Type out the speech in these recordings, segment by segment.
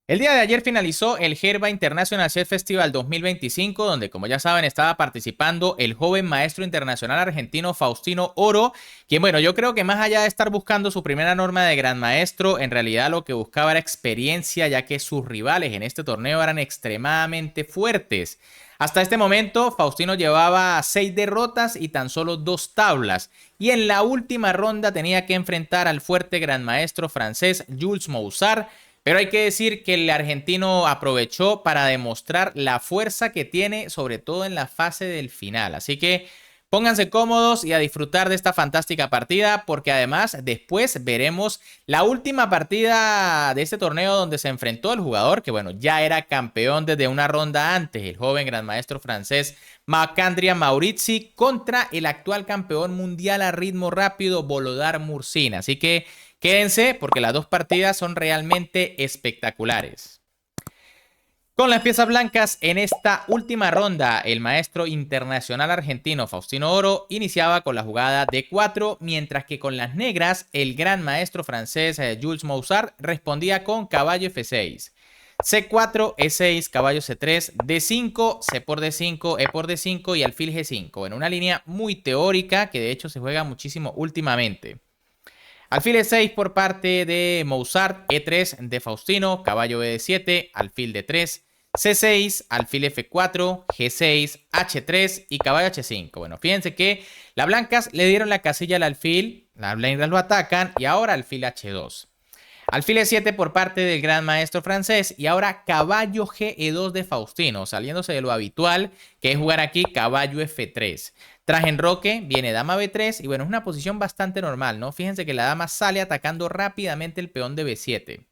El día de ayer finalizó el Gerba International Chess Festival 2025, donde, como ya saben, estaba participando el joven maestro internacional argentino Faustino Oro, quien, bueno, yo creo que más allá de estar buscando su primera norma de gran maestro, en realidad lo que buscaba era experiencia, ya que sus rivales en este torneo eran extremadamente fuertes. Hasta este momento, Faustino llevaba 6 derrotas y tan solo 2 tablas, y en la última ronda tenía que enfrentar al fuerte gran maestro francés Jules Mousart, pero hay que decir que el argentino aprovechó para demostrar la fuerza que tiene, sobre todo en la fase del final. Así que pónganse cómodos y a disfrutar de esta fantástica partida, porque además después veremos la última partida de este torneo donde se enfrentó el jugador que, bueno, ya era campeón desde una ronda antes, el joven gran maestro francés Marc-André Maurizi, contra el actual campeón mundial a ritmo rápido Volodar Mursina. Así que quédense porque las dos partidas son realmente espectaculares. Con las piezas blancas en esta última ronda, el maestro internacional argentino Faustino Oro iniciaba con la jugada D4, mientras que con las negras, el gran maestro francés Jules Mousart respondía con caballo F6. C4, E6, caballo C3, D5, C por D5, E por D5 y alfil G5. En una línea muy teórica que de hecho se juega muchísimo últimamente. Alfil E6 por parte de Mousart, E3 de Faustino, caballo B7, alfil D3, C6, alfil F4, G6, H3 y caballo H5. Bueno, fíjense que las blancas le dieron la casilla al alfil, las negras lo atacan y ahora alfil H2. Alfil E7 por parte del gran maestro francés y ahora caballo GE2 de Faustino, saliéndose de lo habitual que es jugar aquí caballo F3. Tras enroque viene dama B3 y bueno, es una posición bastante normal, ¿no? Fíjense que la dama sale atacando rápidamente el peón de B7.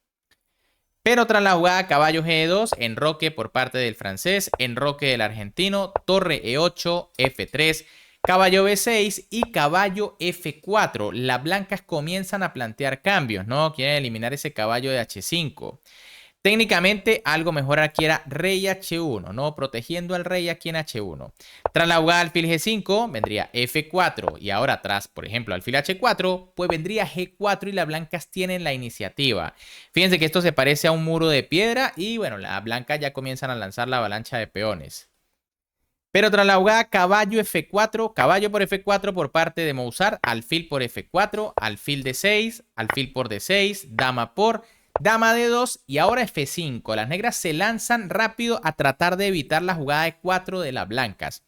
Pero tras la jugada caballo G2, enroque por parte del francés, enroque del argentino, torre E8, F3, caballo B6 y caballo F4. Las blancas comienzan a plantear cambios, ¿no? Quieren eliminar ese caballo de H5. Técnicamente, algo mejor aquí era rey H1, ¿no? Protegiendo al rey aquí en H1. Tras la jugada alfil G5, vendría F4. Y ahora atrás, por ejemplo, alfil H4, pues vendría G4 y las blancas tienen la iniciativa. Fíjense que esto se parece a un muro de piedra y, bueno, las blancas ya comienzan a lanzar la avalancha de peones. Pero tras la jugada caballo F4, caballo por F4 por parte de Mousart, alfil por F4, alfil D6, alfil por D6, dama por dama D2 y ahora F5. Las negras se lanzan rápido a tratar de evitar la jugada de 4 de las blancas.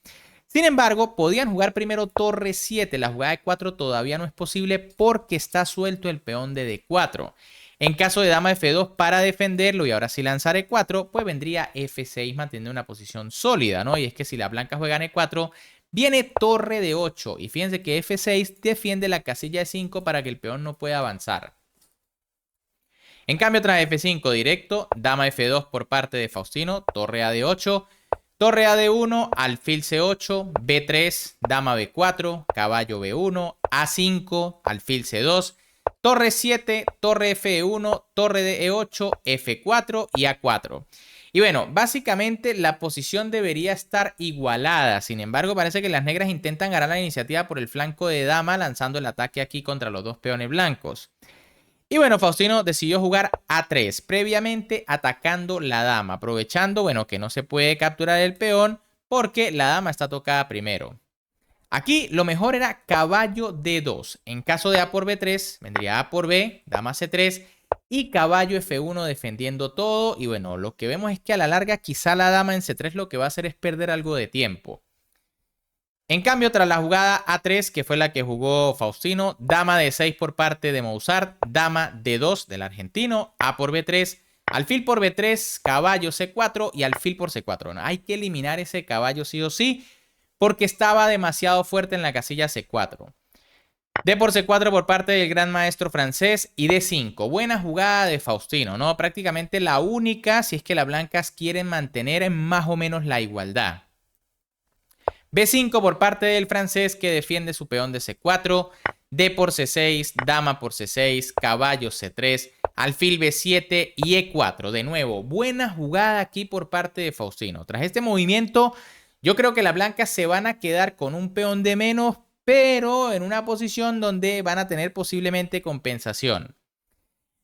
Sin embargo, podían jugar primero torre 7. La jugada de 4 todavía no es posible porque está suelto el peón de D4. En caso de dama F2 para defenderlo y ahora si lanzar E4, pues vendría F6 manteniendo una posición sólida, ¿no? Y es que si la blanca juega en E4, viene torre de 8 y fíjense que F6 defiende la casilla de 5 para que el peón no pueda avanzar. En cambio, tras F5 directo, dama F2 por parte de Faustino, torre a D8, torre a D1, alfil C8, B3, dama B4, caballo B1, A5, alfil C2, torre 7, torre F1, torre de E8, F4 y A4. Y bueno, básicamente la posición debería estar igualada. Sin embargo, parece que las negras intentan ganar la iniciativa por el flanco de dama, lanzando el ataque aquí contra los dos peones blancos. Y bueno, Faustino decidió jugar A3, previamente atacando la dama, aprovechando, bueno, que no se puede capturar el peón porque la dama está tocada primero. Aquí lo mejor era caballo D2. En caso de A por B3, vendría A por B, dama C3 y caballo F1 defendiendo todo. Y bueno, lo que vemos es que a la larga quizá la dama en C3 lo que va a hacer es perder algo de tiempo. En cambio, tras la jugada A3, que fue la que jugó Faustino, dama D6 por parte de Mousart, dama D2 del argentino, A por B3, alfil por B3, caballo C4 y alfil por C4. No, hay que eliminar ese caballo sí o sí, porque estaba demasiado fuerte en la casilla C4. D por C4 por parte del gran maestro francés y D5. Buena jugada de Faustino, ¿no? Prácticamente la única si es que las blancas quieren mantener más o menos la igualdad. B5 por parte del francés que defiende su peón de C4, D por C6, dama por C6, caballo C3, alfil B7 y E4. De nuevo, buena jugada aquí por parte de Faustino. Tras este movimiento, yo creo que las blancas se van a quedar con un peón de menos, pero en una posición donde van a tener posiblemente compensación.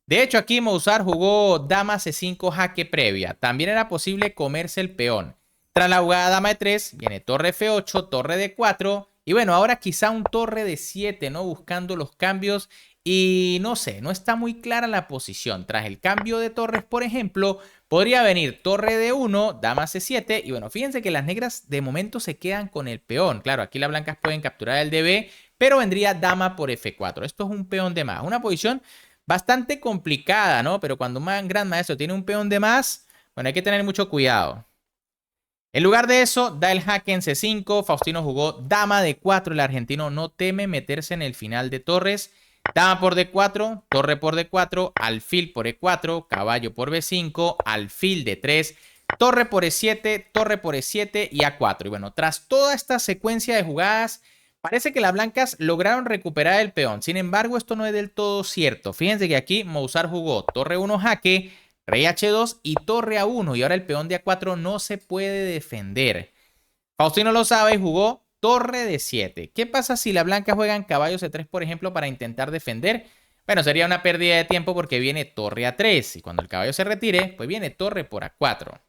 De hecho, aquí Mozart jugó dama C5 jaque previa. También era posible comerse el peón. Tras la jugada dama E3, viene torre F8, torre D4. Y bueno, ahora quizá un torre D7, ¿no? Buscando los cambios. Y no sé, no está muy clara la posición. Tras el cambio de torres, por ejemplo, podría venir torre D1, dama C7. Y bueno, fíjense que las negras de momento se quedan con el peón. Claro, aquí las blancas pueden capturar el DB, pero vendría dama por F4. Esto es un peón de más. Una posición bastante complicada, ¿no? Pero cuando un gran maestro tiene un peón de más, bueno, hay que tener mucho cuidado. En lugar de eso, da el jaque en C5. Faustino jugó dama D4. El argentino no teme meterse en el final de torres. Dama por D4, torre por D4, alfil por E4, caballo por B5, alfil D3, torre por E7, torre por E7 y A4. Y bueno, tras toda esta secuencia de jugadas, parece que las blancas lograron recuperar el peón. Sin embargo, esto no es del todo cierto. Fíjense que aquí Mozart jugó torre 1 jaque, rey H2 y torre A1. Y ahora el peón de A4 no se puede defender. Faustino lo sabe y jugó torre de 7. ¿Qué pasa si la blanca juegan caballo C3, por ejemplo, para intentar defender? Bueno, sería una pérdida de tiempo porque viene torre A3. Y cuando el caballo se retire, pues viene torre por A4.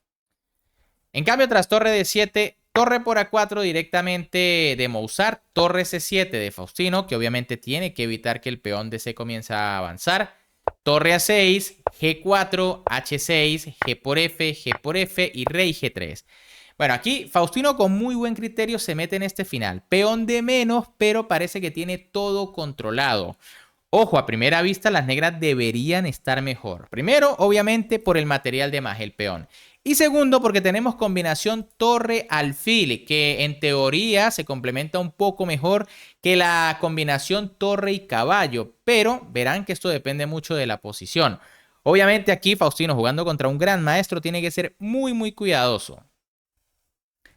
En cambio, tras torre de 7, torre por A4 directamente de Mozart, torre C7 de Faustino, que obviamente tiene que evitar que el peón de C comience a avanzar. Torre A6, G4, H6, G por F y rey G3. Bueno, aquí Faustino con muy buen criterio se mete en este final. Peón de menos, pero parece que tiene todo controlado. Ojo, a primera vista las negras deberían estar mejor. Primero, obviamente, por el material de más, el peón. Y segundo, porque tenemos combinación torre-alfil, que en teoría se complementa un poco mejor que la combinación torre y caballo. Pero verán que esto depende mucho de la posición. Obviamente aquí Faustino jugando contra un gran maestro tiene que ser muy cuidadoso.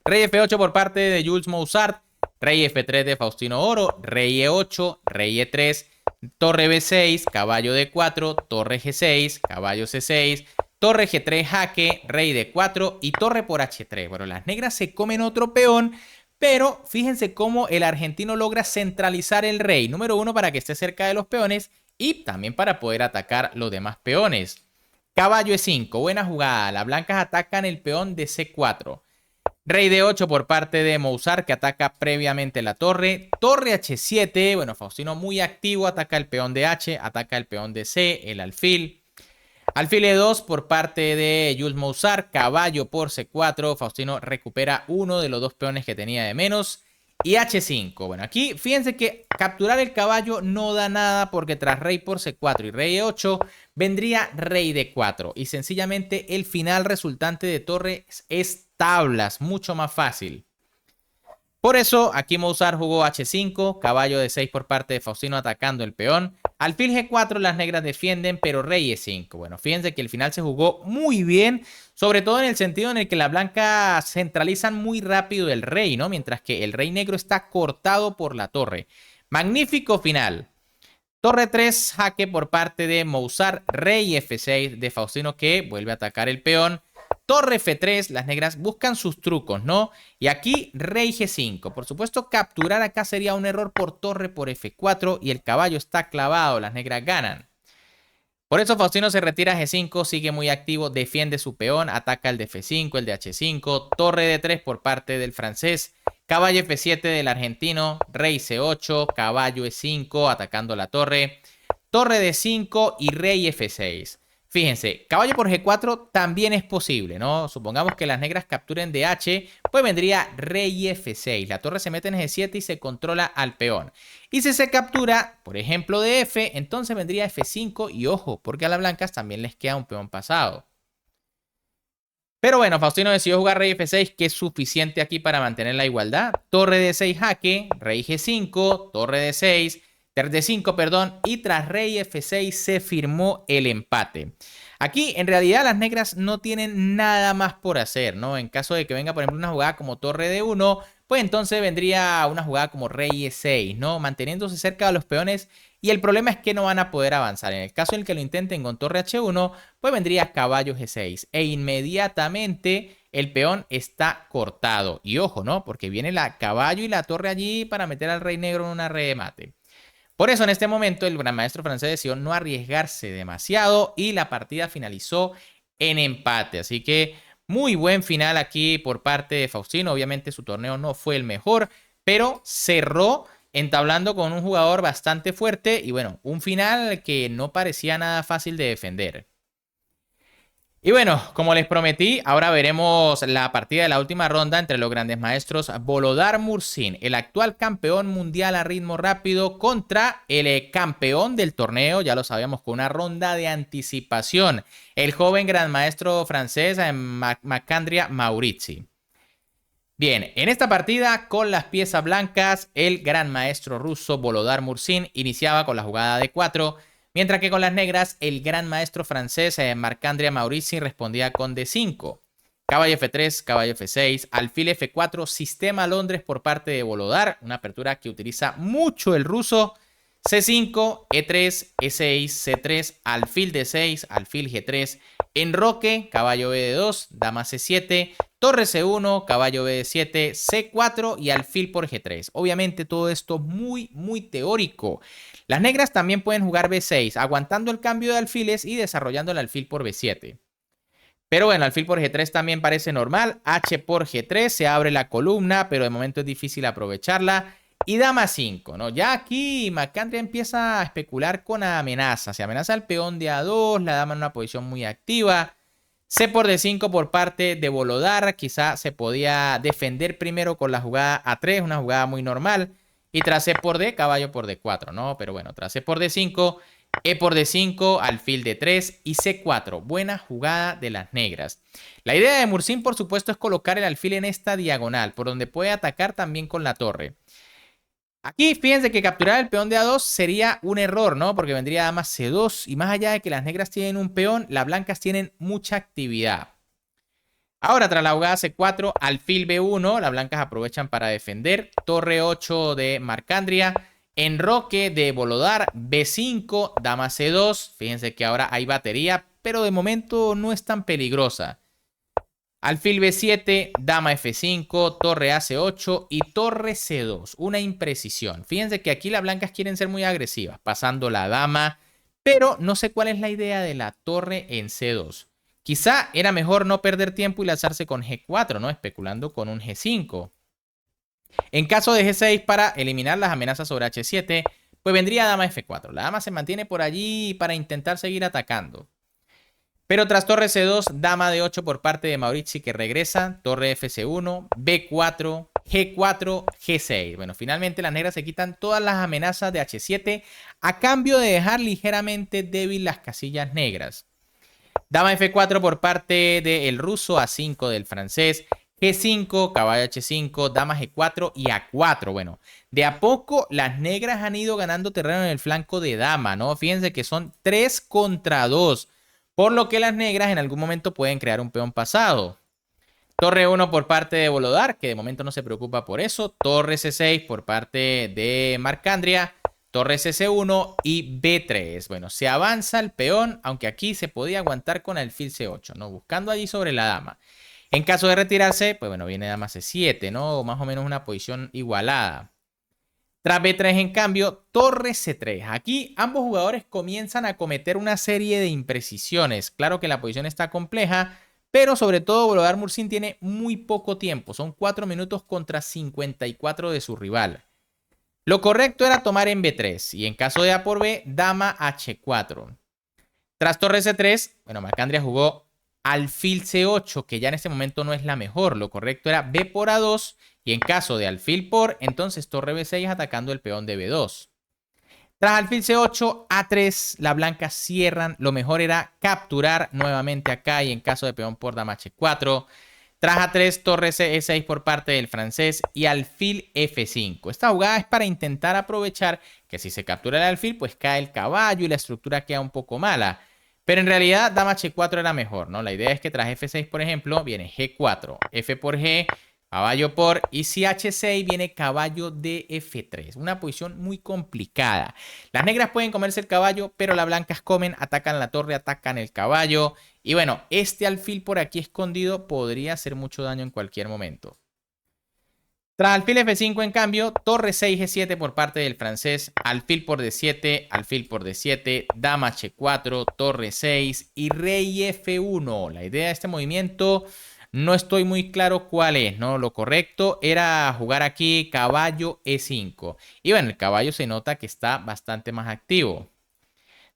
Rey F8 por parte de Jules Mozart, rey F3 de Faustino Oro, rey E8, rey E3, torre B6, caballo D4, torre G6, caballo C6, torre G3 jaque, rey D4 y torre por H3. Bueno, las negras se comen otro peón, pero fíjense cómo el argentino logra centralizar el rey. Número 1 para que esté cerca de los peones y también para poder atacar los demás peones. Caballo E5, buena jugada. Las blancas atacan el peón de C4. Rey D8 por parte de Mozart, que ataca previamente la torre. Torre H7, bueno, Faustino muy activo, ataca el peón de H, ataca el peón de C, el alfil. Alfil E2 por parte de Jules Mozart, caballo por C4. Faustino recupera uno de los dos peones que tenía de menos. Y H5. Bueno, aquí fíjense que capturar el caballo no da nada porque tras rey por C4 y rey E8 vendría rey D4. Y sencillamente el final resultante de torre es tablas, mucho más fácil. Por eso aquí Mozart jugó H5, caballo D6 por parte de Faustino atacando el peón. Alfil G4 las negras defienden, pero rey E5. Bueno, fíjense que el final se jugó muy bien, sobre todo en el sentido en el que las blancas centralizan muy rápido el rey, ¿no? Mientras que el rey negro está cortado por la torre. Magnífico final. Torre 3, jaque por parte de Mozart, rey F6 de Faustino que vuelve a atacar el peón. Torre F3, las negras buscan sus trucos, ¿no? Y aquí rey G5. Por supuesto, capturar acá sería un error por torre por F4 y el caballo está clavado, las negras ganan. Por eso Faustino se retira a G5, sigue muy activo, defiende su peón, ataca el de F5, el de H5, torre D3 por parte del francés, caballo F7 del argentino, rey C8, caballo E5 atacando la torre, torre D5 y rey F6. Fíjense, caballo por G4 también es posible, ¿no? Supongamos que las negras capturen de H, pues vendría rey F6. La torre se mete en G7 y se controla al peón. Y si se captura, por ejemplo, de F, entonces vendría F5 y ojo, porque a las blancas también les queda un peón pasado. Pero bueno, Faustino decidió jugar rey F6, que es suficiente aquí para mantener la igualdad. Torre D6 jaque, rey G5, torre D6... D5, perdón, y tras rey F6 se firmó el empate. Aquí, en realidad, las negras no tienen nada más por hacer, ¿no? En caso de que venga, por ejemplo, una jugada como torre D1, pues entonces vendría una jugada como rey E6, ¿no? Manteniéndose cerca de los peones y el problema es que no van a poder avanzar. En el caso en el que lo intenten con torre H1, pues vendría caballo G6 e inmediatamente el peón está cortado. Y ojo, ¿no? Porque viene la caballo y la torre allí para meter al rey negro en una remate. Por eso en este momento el gran maestro francés decidió no arriesgarse demasiado y la partida finalizó en empate. Así que muy buen final aquí por parte de Faustino. Obviamente su torneo no fue el mejor, pero cerró entablando con un jugador bastante fuerte y bueno, un final que no parecía nada fácil de defender. Y bueno, como les prometí, ahora veremos la partida de la última ronda entre los grandes maestros Volodar Mursin, el actual campeón mundial a ritmo rápido, contra el campeón del torneo, ya lo sabíamos, con una ronda de anticipación, el joven gran maestro francés Marc-André Maurizi. Bien, en esta partida con las piezas blancas, el gran maestro ruso Volodar Mursin iniciaba con la jugada de 4, mientras que con las negras, el gran maestro francés Marc-André Maurici respondía con D5. Caballo F3, caballo F6, alfil F4, sistema Londres por parte de Volodar, una apertura que utiliza mucho el ruso. C5, E3, E6, C3, alfil D6, alfil G3, enroque, caballo B2, dama C7, torre C1, caballo B7, C4 y alfil por G3. Obviamente todo esto muy teórico. Las negras también pueden jugar B6, aguantando el cambio de alfiles y desarrollando el alfil por B7. Pero bueno, alfil por G3 también parece normal. H por G3, se abre la columna, pero de momento es difícil aprovecharla. Y dama 5, ¿no? Ya aquí Marc-André empieza a especular con amenazas. Se amenaza el peón de A2, la dama en una posición muy activa. C por D5 por parte de Volodar. Quizá se podía defender primero con la jugada A3, una jugada muy normal. Y tras C por D, caballo por D4, ¿no? Pero bueno, tras C por D5, E por D5, alfil D3 y C4. Buena jugada de las negras. La idea de Mursin, por supuesto, es colocar el alfil en esta diagonal, por donde puede atacar también con la torre. Aquí fíjense que capturar el peón de A2 sería un error, ¿no? Porque vendría dama C2 y más allá de que las negras tienen un peón, las blancas tienen mucha actividad. Ahora, tras la jugada C4, alfil B1, las blancas aprovechan para defender. Torre 8 de Marc-André, enroque de Volodar, B5, dama C2. Fíjense que ahora hay batería, pero de momento no es tan peligrosa. Alfil B7, dama F5, torre AC8 y torre C2. Una imprecisión. Fíjense que aquí las blancas quieren ser muy agresivas, pasando la dama, pero no sé cuál es la idea de la torre en C2. Quizá era mejor no perder tiempo y lanzarse con G4, ¿no? Especulando con un G5. En caso de G6 para eliminar las amenazas sobre H7, pues vendría dama F4. La dama se mantiene por allí para intentar seguir atacando. Pero tras torre C2, dama de 8 por parte de Maurizi que regresa, torre FC1, B4, G4, G6. Bueno, finalmente las negras se quitan todas las amenazas de H7 a cambio de dejar ligeramente débil las casillas negras. Dama F4 por parte del ruso, A5 del francés, G5, caballo H5, dama G4 y A4. Bueno, de a poco las negras han ido ganando terreno en el flanco de dama, ¿no? Fíjense que son 3 contra 2. Por lo que las negras en algún momento pueden crear un peón pasado. Torre 1 por parte de Volodar, que de momento no se preocupa por eso. Torre C6 por parte de Marc-André. Torre CC1 y B3. Bueno, se avanza el peón, aunque aquí se podía aguantar con alfil C8, ¿no? Buscando allí sobre la dama. En caso de retirarse, pues bueno, viene dama C7, ¿no? O más o menos una posición igualada. Tras B3, en cambio, torre C3. Aquí ambos jugadores comienzan a cometer una serie de imprecisiones. Claro que la posición está compleja, pero sobre todo Volodar Mursin tiene muy poco tiempo. Son 4 minutos contra 54 de su rival. Lo correcto era tomar en B3 y en caso de A por B, dama H4. Tras torre C3, bueno, Marc-André jugó alfil C8, que ya en este momento no es la mejor. Lo correcto era B por A2 y en caso de alfil por, entonces torre B6 atacando el peón de B2. Tras alfil C8, A3, las blancas cierran. Lo mejor era capturar nuevamente acá y en caso de peón por dama H4. Tras A3, torre E6 por parte del francés y alfil F5. Esta jugada es para intentar aprovechar que si se captura el alfil, pues cae el caballo y la estructura queda un poco mala. Pero en realidad, dama H4 era mejor, ¿no? La idea es que tras F6, por ejemplo, viene G4, F por G, caballo por, y si H6 viene caballo de F3. Una posición muy complicada. Las negras pueden comerse el caballo, pero las blancas comen, atacan la torre, atacan el caballo. Y bueno, este alfil por aquí escondido podría hacer mucho daño en cualquier momento. Tras alfil F5, en cambio, torre 6 G7 por parte del francés, alfil por D7, alfil por D7, dama H4, torre 6 y rey F1. La idea de este movimiento no estoy muy claro cuál es, ¿no? Lo correcto era jugar aquí caballo E5. Y bueno, el caballo se nota que está bastante más activo.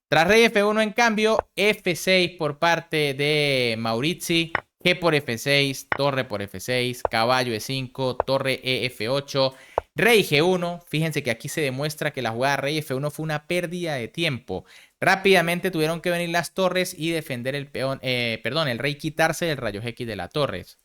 Tras rey F1, en cambio, F6 por parte de Maurizi, G por F6, torre por F6, caballo E5, torre EF8, rey G1. Fíjense que aquí se demuestra que la jugada rey F1 fue una pérdida de tiempo. Rápidamente tuvieron que venir las torres y defender el peón, el rey quitarse del rayo X de las torres.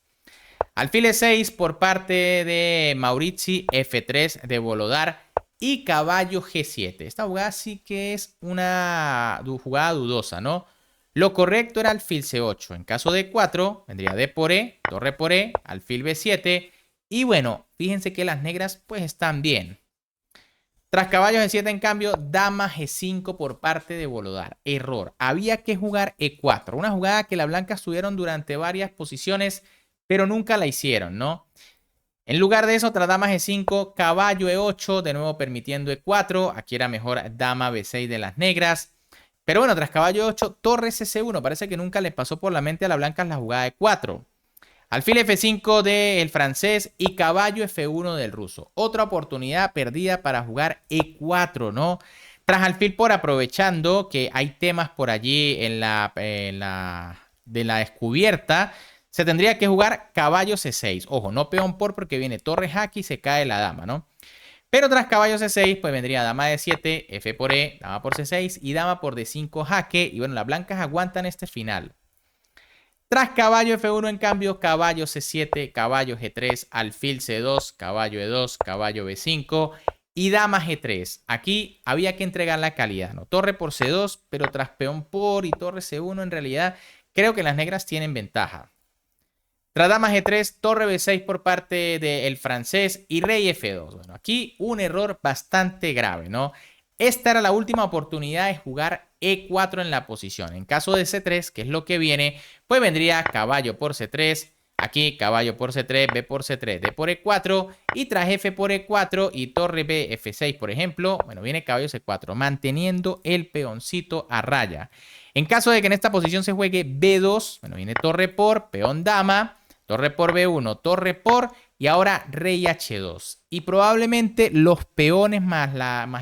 Alfil E6 por parte de Maurizi, F3 de Volodar y caballo G7. Esta jugada sí que es una jugada dudosa, ¿no? Lo correcto era alfil C8. En caso de 4, vendría D por E, torre por E, alfil B7. Y bueno, fíjense que las negras pues están bien. Tras caballo G7, en cambio, dama G5 por parte de Volodar. Error. Había que jugar E4. Una jugada que las blancas tuvieron durante varias posiciones, pero nunca la hicieron, ¿no? En lugar de eso, tras dama G5, caballo E8, de nuevo permitiendo E4. Aquí era mejor dama B6 de las negras. Pero bueno, tras caballo E8, torre CC1. Parece que nunca le pasó por la mente a las blancas la jugada E4. Alfil F5 del francés y caballo F1 del ruso. Otra oportunidad perdida para jugar E4, ¿no? Tras alfil por aprovechando que hay temas por allí de la descubierta, se tendría que jugar caballo C6. Ojo, no peón por porque viene torre jaque y se cae la dama, ¿no? Pero tras caballo C6, pues vendría dama D7, F por E, dama por C6 y dama por D5 jaque. Y bueno, las blancas aguantan este final. Tras caballo F1, en cambio, caballo C7, caballo G3, alfil C2, caballo E2, caballo B5 y dama G3. Aquí había que entregar la calidad, ¿no? Torre por C2, pero tras peón por y torre C1, en realidad creo que las negras tienen ventaja. Tras dama G3, torre B6 por parte del francés y rey F2. Bueno, aquí un error bastante grave, ¿no? Esta era la última oportunidad de jugar E4 en la posición. En caso de C3, que es lo que viene, pues vendría caballo por C3, aquí caballo por C3, B por C3, D por E4 y tras F por E4 y torre B F6, por ejemplo, bueno, viene caballo C4, manteniendo el peoncito a raya. En caso de que en esta posición se juegue B2, bueno, viene torre por, peón dama, torre por B1, torre por y ahora rey H2. Y probablemente los peones más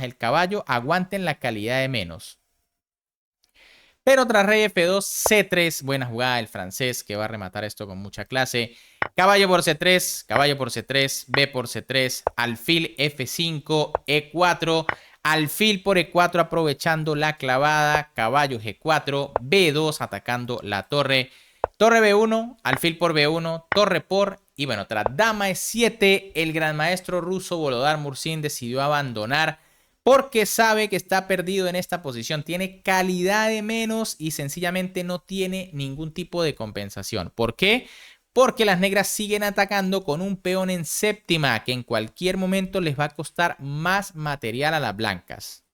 el caballo aguanten la calidad de menos. Pero tras rey F2, C3, buena jugada del francés que va a rematar esto con mucha clase. Caballo por C3, caballo por C3, B por C3, alfil F5, E4, alfil por E4 aprovechando la clavada, caballo G4, B2 atacando la torre, torre B1, alfil por B1, torre por y bueno, tras dama E7, el gran maestro ruso Volodar Mursin decidió abandonar porque sabe que está perdido en esta posición, tiene calidad de menos y sencillamente no tiene ningún tipo de compensación. ¿Por qué? Porque las negras siguen atacando con un peón en séptima que en cualquier momento les va a costar más material a las blancas.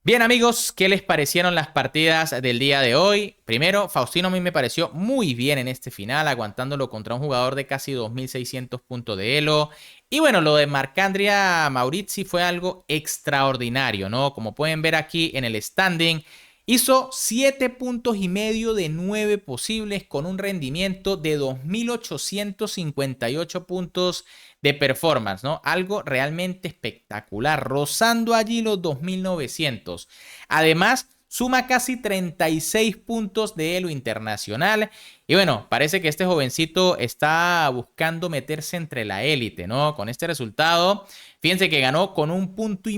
Bien amigos, ¿qué les parecieron las partidas del día de hoy? Primero, Faustino a mí me pareció muy bien en este final, aguantándolo contra un jugador de casi 2600 puntos de elo. Y bueno, lo de Marc-Andrea Maurizi fue algo extraordinario, ¿no? Como pueden ver aquí en el standing, hizo 7 puntos y medio de 9 posibles con un rendimiento de 2858 puntos de performance, ¿no? Algo realmente espectacular, rozando allí los 2900. Además, suma casi 36 puntos de elo internacional. Y bueno, parece que este jovencito está buscando meterse entre la élite, ¿no? Con este resultado, fíjense que ganó con 1,5 puntos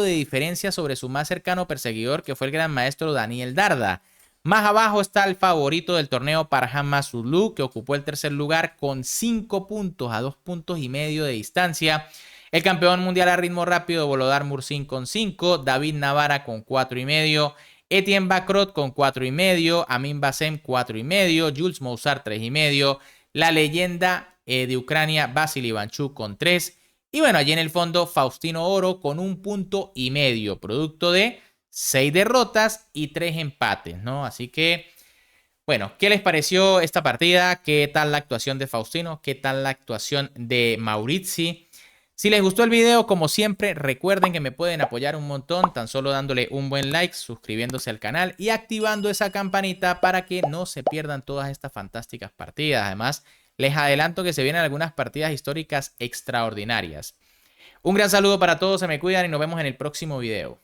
de diferencia sobre su más cercano perseguidor, que fue el gran maestro Daniel Darda. Más abajo está el favorito del torneo, Parham Maslow, que ocupó el tercer lugar con 5 puntos a 2,5 puntos de distancia. El campeón mundial a ritmo rápido, Volodar Mursin con 5, David Navara con 4,5, Etienne Bacrot con 4,5, Amin Basem 4,5, Jules Moussard 3,5, la leyenda de Ucrania, Vasily Ivanchuk con 3. Y bueno, allí en el fondo, Faustino Oro con 1,5 puntos, producto de 6 derrotas y 3 empates, ¿no? Así que Bueno, ¿qué les pareció esta partida? ¿Qué tal la actuación de Faustino? ¿Qué tal la actuación de Maurizi? Si les gustó el video, como siempre, recuerden que me pueden apoyar un montón, tan solo dándole un buen like, suscribiéndose al canal y activando esa campanita para que no se pierdan todas estas fantásticas partidas. Además, les adelanto que se vienen algunas partidas históricas extraordinarias. Un gran saludo para todos, se me cuidan y nos vemos en el próximo video.